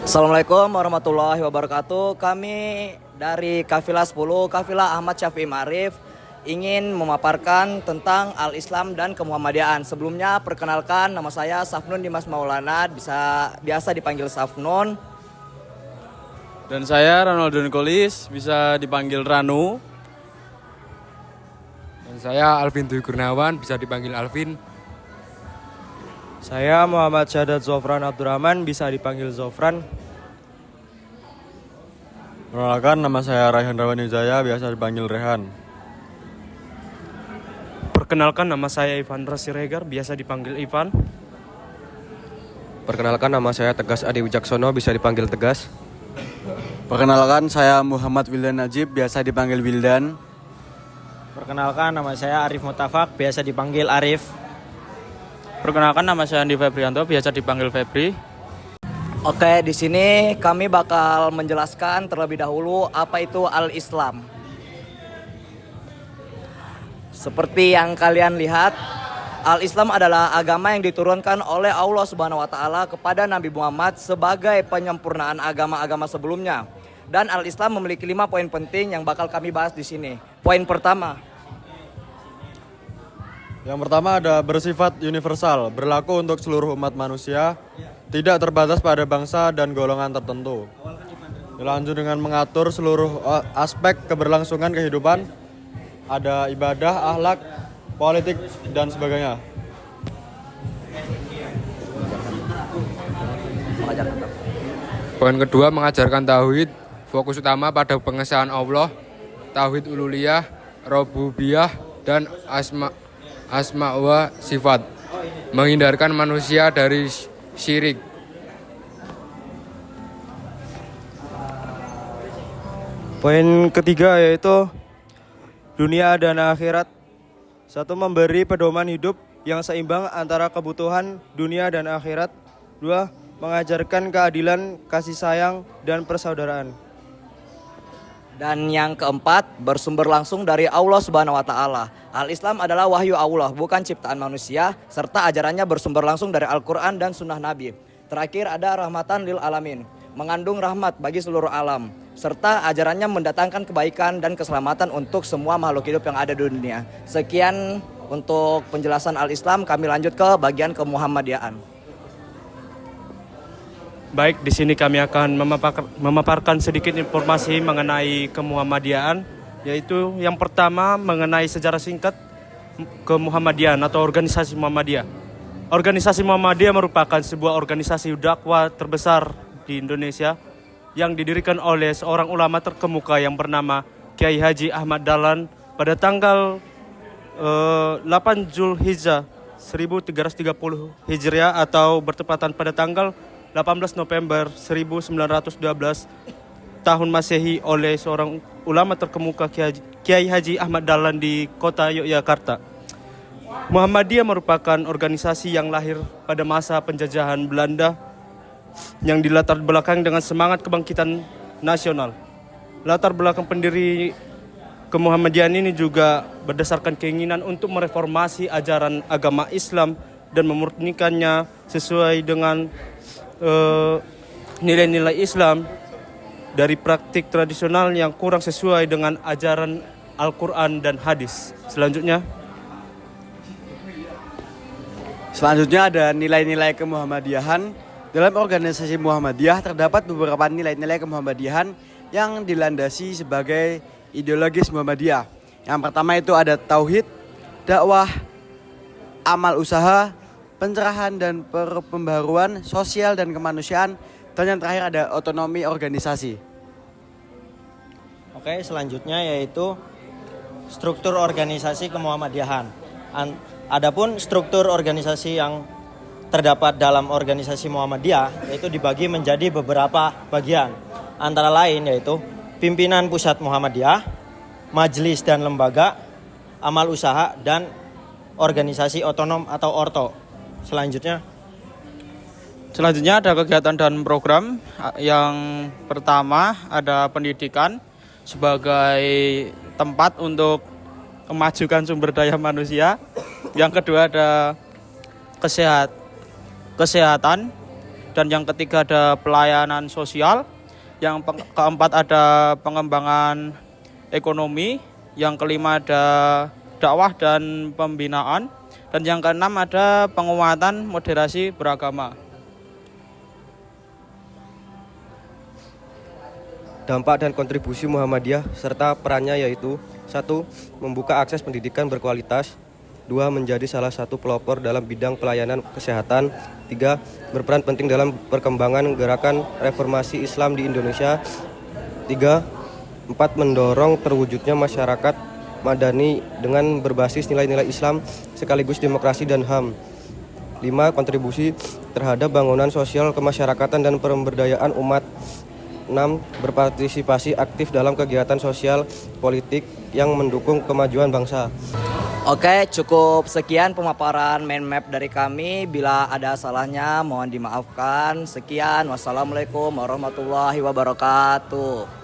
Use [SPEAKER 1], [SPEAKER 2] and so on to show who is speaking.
[SPEAKER 1] Assalamualaikum warahmatullahi wabarakatuh. Kami dari Kafilah 10, Kafilah Ahmad Syafi'i Ma'arif ingin memaparkan tentang Al-Islam dan Kemuhammadiyaan. Sebelumnya perkenalkan, nama saya Safnun Dimas Maulana, biasa dipanggil Safnun.
[SPEAKER 2] Dan saya Ronaldo Nicolis, bisa dipanggil Ranu.
[SPEAKER 3] Dan saya Alvin Dwi Kurniawan, bisa dipanggil Alvin.
[SPEAKER 4] Saya Muhammad Syahadat Zofran Abdurrahman, bisa dipanggil Zofran.
[SPEAKER 5] Perkenalkan, nama saya Raihan Rawani Jaya, biasa dipanggil Rehan.
[SPEAKER 6] Perkenalkan, nama saya Ivan Rasiregar, biasa dipanggil Ivan.
[SPEAKER 7] Perkenalkan, nama saya Tegas Adi Wijaksono, bisa dipanggil Tegas.
[SPEAKER 5] Perkenalkan, saya Muhammad Wildan Najib, biasa dipanggil Wildan.
[SPEAKER 4] Perkenalkan, nama saya Arif Mutafak, biasa dipanggil Arif.
[SPEAKER 2] Perkenalkan, nama saya Andi Febrianto, biasa dipanggil Febri.
[SPEAKER 1] Oke, di sini kami bakal menjelaskan terlebih dahulu apa itu Al-Islam. Seperti yang kalian lihat, Al-Islam adalah agama yang diturunkan oleh Allah Subhanahu wa taala kepada Nabi Muhammad sebagai penyempurnaan agama-agama sebelumnya. Dan Al-Islam memiliki 5 poin penting yang bakal kami bahas di sini. Poin pertama,
[SPEAKER 5] Yang pertama ada bersifat universal, berlaku untuk seluruh umat manusia, tidak terbatas pada bangsa dan golongan tertentu. Dilanjut dengan mengatur seluruh aspek keberlangsungan kehidupan, ada ibadah, akhlak, politik, dan sebagainya.
[SPEAKER 3] Poin kedua, mengajarkan tauhid, fokus utama pada pengesahan Allah, tauhid uluhiyah, rububiyah, dan asma wa sifat, menghindarkan manusia dari syirik.
[SPEAKER 4] Poin ketiga yaitu dunia dan akhirat. 1. Memberi pedoman hidup yang seimbang antara kebutuhan dunia dan akhirat. 2. Mengajarkan keadilan, kasih sayang, dan persaudaraan.
[SPEAKER 1] dan yang keempat, bersumber langsung dari Allah Subhanahu wa taala. Al-Islam adalah wahyu Allah, bukan ciptaan manusia, serta ajarannya bersumber langsung dari Al-Qur'an dan sunnah Nabi. Terakhir ada rahmatan lil alamin, mengandung rahmat bagi seluruh alam, serta ajarannya mendatangkan kebaikan dan keselamatan untuk semua makhluk hidup yang ada di dunia. Sekian untuk penjelasan Al-Islam, kami lanjut ke bagian Kemuhammadiyaan.
[SPEAKER 6] Baik, di sini kami akan memaparkan sedikit informasi mengenai Kemuhammadiyaan, yaitu yang pertama mengenai sejarah singkat Kemuhammadiyaan atau organisasi Muhammadiyah. Organisasi Muhammadiyah merupakan sebuah organisasi dakwah terbesar di Indonesia yang didirikan oleh seorang ulama terkemuka yang bernama Kiai Haji Ahmad Dahlan pada tanggal 8 Zulhijjah 1330 Hijriah atau bertepatan pada tanggal 18 November 1912 tahun Masehi oleh seorang ulama terkemuka Kiai Haji Ahmad Dahlan di kota Yogyakarta. Muhammadiyah merupakan organisasi yang lahir pada masa penjajahan Belanda yang dilatar belakang dengan semangat kebangkitan nasional. Latar belakang pendiri Kemuhammadiyaan ini juga berdasarkan keinginan untuk mereformasi ajaran agama Islam dan memurnikannya sesuai dengan nilai-nilai Islam dari praktik tradisional yang kurang sesuai dengan ajaran Al-Quran dan hadis. Selanjutnya
[SPEAKER 5] Selanjutnya ada nilai-nilai kemuhammadiyahan. Dalam organisasi Muhammadiyah terdapat beberapa nilai-nilai kemuhammadiyahan yang dilandasi sebagai ideologis Muhammadiyah. Yang pertama itu ada tauhid, dakwah, amal usaha, pencerahan dan pembaruan sosial dan kemanusiaan, dan yang terakhir ada otonomi organisasi.
[SPEAKER 4] Oke, selanjutnya yaitu struktur organisasi Kemuhammadiyahan. Adapun struktur organisasi yang terdapat dalam organisasi Muhammadiyah yaitu dibagi menjadi beberapa bagian. Antara lain yaitu pimpinan pusat Muhammadiyah, majelis dan lembaga, amal usaha, dan organisasi otonom atau orto. Selanjutnya
[SPEAKER 2] ada kegiatan dan program. Yang pertama ada pendidikan sebagai tempat untuk memajukan sumber daya manusia. Yang kedua ada kesehatan dan yang ketiga ada pelayanan sosial, yang keempat ada pengembangan ekonomi, yang kelima ada dakwah dan pembinaan, dan yang keenam ada penguatan moderasi beragama.
[SPEAKER 7] Dampak dan kontribusi Muhammadiyah serta perannya yaitu 1. Membuka akses pendidikan berkualitas. 2. Menjadi salah satu pelopor dalam bidang pelayanan kesehatan. 3. Berperan penting dalam perkembangan gerakan reformasi Islam di Indonesia. 4. Mendorong terwujudnya masyarakat madani dengan berbasis nilai-nilai Islam sekaligus demokrasi dan HAM. 5. Kontribusi terhadap bangunan sosial kemasyarakatan dan pemberdayaan umat. 6. Berpartisipasi aktif dalam kegiatan sosial politik yang mendukung kemajuan bangsa.
[SPEAKER 1] Oke, cukup sekian pemaparan mind map dari kami. Bila ada salahnya mohon dimaafkan. Sekian, wassalamualaikum warahmatullahi wabarakatuh.